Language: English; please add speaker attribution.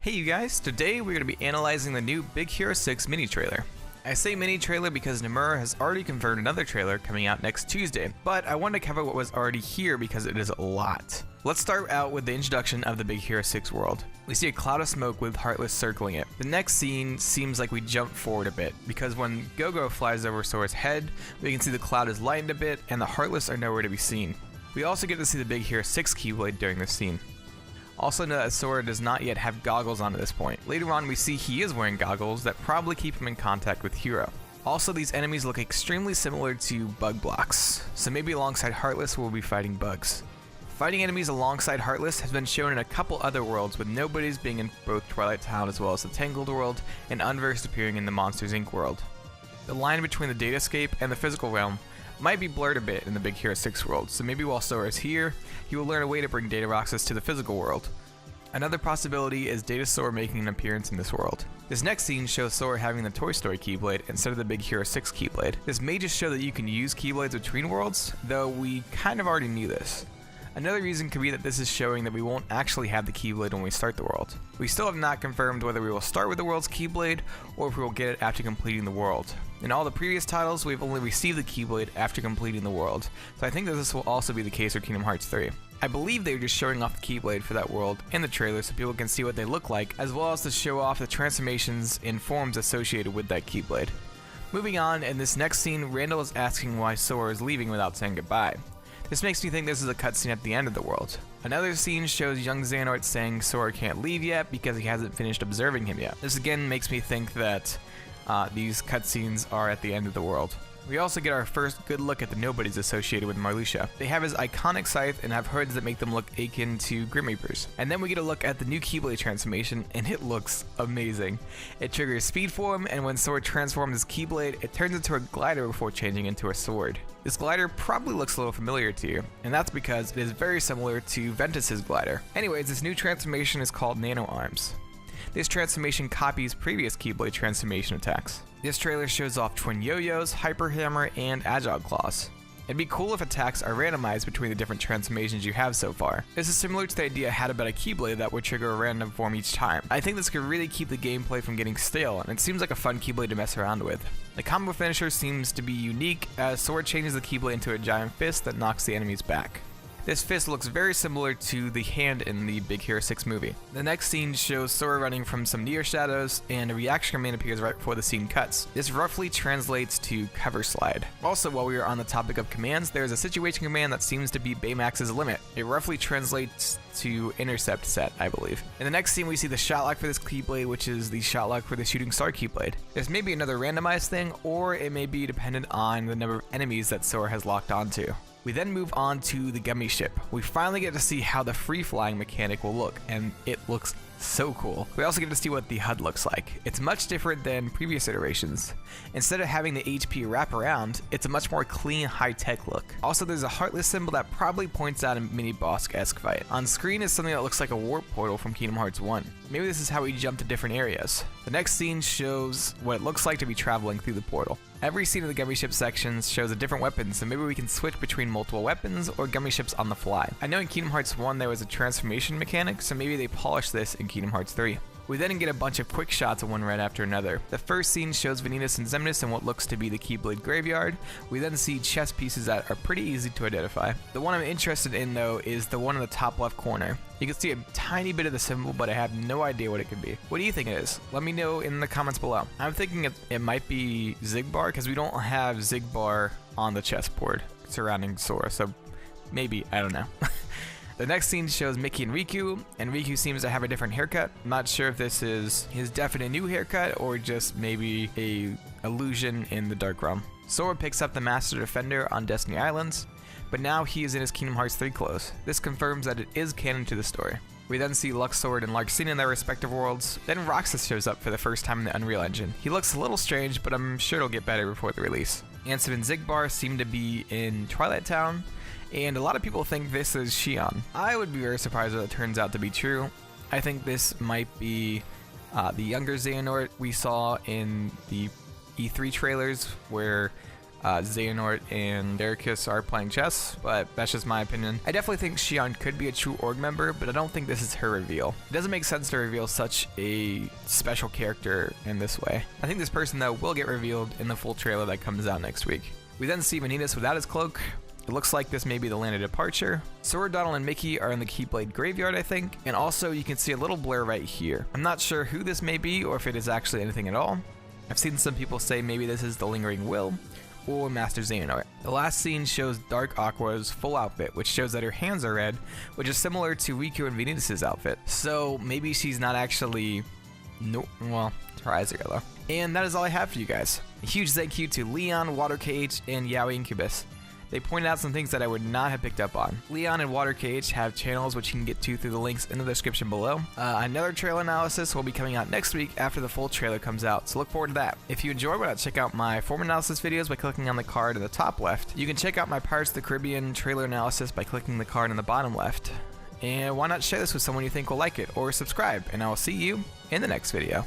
Speaker 1: Hey you guys, today we're going to be analyzing the new Big Hero 6 mini trailer. I say mini trailer because Nomura has already confirmed another trailer coming out next Tuesday, but I wanted to cover what was already here because it is a lot. Let's start out with the introduction of the Big Hero 6 world. We see a cloud of smoke with Heartless circling it. The next scene seems like we jump forward a bit, because when Go-Go flies over Sora's head, we can see the cloud is lightened a bit and the Heartless are nowhere to be seen. We also get to see the Big Hero 6 Keyblade during this scene. Also note that Sora does not yet have goggles on at this point. Later on we see he is wearing goggles that probably keep him in contact with Hero. Also, these enemies look extremely similar to bug blocks, so maybe alongside Heartless we'll be fighting bugs. Fighting enemies alongside Heartless has been shown in a couple other worlds, with Nobodies being in both Twilight Town as well as the Tangled world, and Unversed appearing in the Monsters Inc. world. The line between the datascape and the physical realm might be blurred a bit in the Big Hero 6 world, so maybe while Sora is here, he will learn a way to bring Bio-Roxas to the physical world. Another possibility is Data Sora making an appearance in this world. This next scene shows Sora having the Toy Story Keyblade instead of the Big Hero 6 Keyblade. This may just show that you can use Keyblades between worlds, though we kind of already knew this. Another reason could be that this is showing that we won't actually have the Keyblade when we start the world. We still have not confirmed whether we will start with the world's Keyblade or if we will get it after completing the world. In all the previous titles, we've only received the Keyblade after completing the world, so I think that this will also be the case for Kingdom Hearts 3. I believe they're just showing off the Keyblade for that world in the trailer so people can see what they look like, as well as to show off the transformations and forms associated with that Keyblade. Moving on, in this next scene, Randall is asking why Sora is leaving without saying goodbye. This makes me think this is a cutscene at the end of the world. Another scene shows young Xehanort saying Sora can't leave yet because he hasn't finished observing him yet. This again makes me think that these cutscenes are at the end of the world. We also get our first good look at the Nobodies associated with Marluxia. They have his iconic scythe and have hoods that make them look akin to Grim Reapers. And then we get a look at the new Keyblade transformation, and it looks amazing. It triggers speed form, and when Sora transforms his Keyblade, it turns into a glider before changing into a sword. This glider probably looks a little familiar to you, and that's because it is very similar to Ventus's glider. Anyways, this new transformation is called Nano Arms. This transformation copies previous Keyblade transformation attacks. This trailer shows off Twin Yo-Yos, Hyper Hammer, and Agile Claws. It'd be cool if attacks are randomized between the different transformations you have so far. This is similar to the idea I had about a Keyblade that would trigger a random form each time. I think this could really keep the gameplay from getting stale, and it seems like a fun Keyblade to mess around with. The combo finisher seems to be unique, as Sora changes the Keyblade into a giant fist that knocks the enemies back. This fist looks very similar to the hand in the Big Hero 6 movie. The next scene shows Sora running from some near shadows, and a reaction command appears right before the scene cuts. This roughly translates to cover slide. Also, while we are on the topic of commands, there is a situation command that seems to be Baymax's limit. It roughly translates to intercept set, I believe. In the next scene, we see the shot lock for this Keyblade, which is the shot lock for the shooting star Keyblade. This may be another randomized thing, or it may be dependent on the number of enemies that Sora has locked onto. We then move on to the Gummy Ship. We finally get to see how the free-flying mechanic will look, and it looks so cool. We also get to see what the HUD looks like. It's much different than previous iterations. Instead of having the HP wrap around, it's a much more clean, high-tech look. Also, there's a Heartless symbol that probably points out a mini-boss-esque fight. On screen is something that looks like a warp portal from Kingdom Hearts 1. Maybe this is how we jump to different areas. The next scene shows what it looks like to be traveling through the portal. Every scene of the Gummy Ship sections shows a different weapon, so maybe we can switch between multiple weapons or Gummy Ships on the fly. I know in Kingdom Hearts 1 there was a transformation mechanic, so maybe they polished this in Kingdom Hearts 3. We then get a bunch of quick shots of one right after another. The first scene shows Vanitas and Xemnas in what looks to be the Keyblade graveyard. We then see chess pieces that are pretty easy to identify. The one I'm interested in though is the one in the top left corner. You can see a tiny bit of the symbol, but I have no idea what it could be. What do you think it is? Let me know in the comments below. I'm thinking it might be Xigbar, because we don't have Xigbar on the chessboard surrounding Sora, so maybe, I don't know. The next scene shows Mickey and Riku seems to have a different haircut. I'm not sure if this is his definite new haircut or just maybe a illusion in the Dark Realm. Sora picks up the Master Defender on Destiny Islands, but now he is in his Kingdom Hearts 3 clothes. This confirms that it is canon to the story. We then see Luxord and Larxene in their respective worlds. Then Roxas shows up for the first time in the Unreal Engine. He looks a little strange, but I'm sure it'll get better before the release. Ansem and Xigbar seem to be in Twilight Town, and a lot of people think this is Xion. I would be very surprised if it turns out to be true. I think this might be the younger Xehanort we saw in the E3 trailers, where Xehanort and Derricus are playing chess, but that's just my opinion. I definitely think Xion could be a true org member, but I don't think this is her reveal. It doesn't make sense to reveal such a special character in this way. I think this person, though, will get revealed in the full trailer that comes out next week. We then see Vanitas without his cloak. It looks like this may be the land of departure. Sword, Donald, and Mickey are in the Keyblade graveyard, I think. And also, you can see a little blur right here. I'm not sure who this may be or if it is actually anything at all. I've seen some people say maybe this is the Lingering Will or Master Xehanort. The last scene shows Dark Aqua's full outfit, which shows that her hands are red, which is similar to Riku and Vanitas' outfit. So maybe she's not actually... No, well, her eyes are yellow. And that is all I have for you guys. A huge thank you to Leon, Water Cage, and Yaoi Incubus. They pointed out some things that I would not have picked up on. Leon and Water Cage have channels which you can get to through the links in the description below. Another trailer analysis will be coming out next week after the full trailer comes out, so look forward to that. If you enjoy, why not check out my form analysis videos by clicking on the card in the top left. You can check out my Pirates of the Caribbean trailer analysis by clicking the card in the bottom left. And why not share this with someone you think will like it, or subscribe, and I will see you in the next video.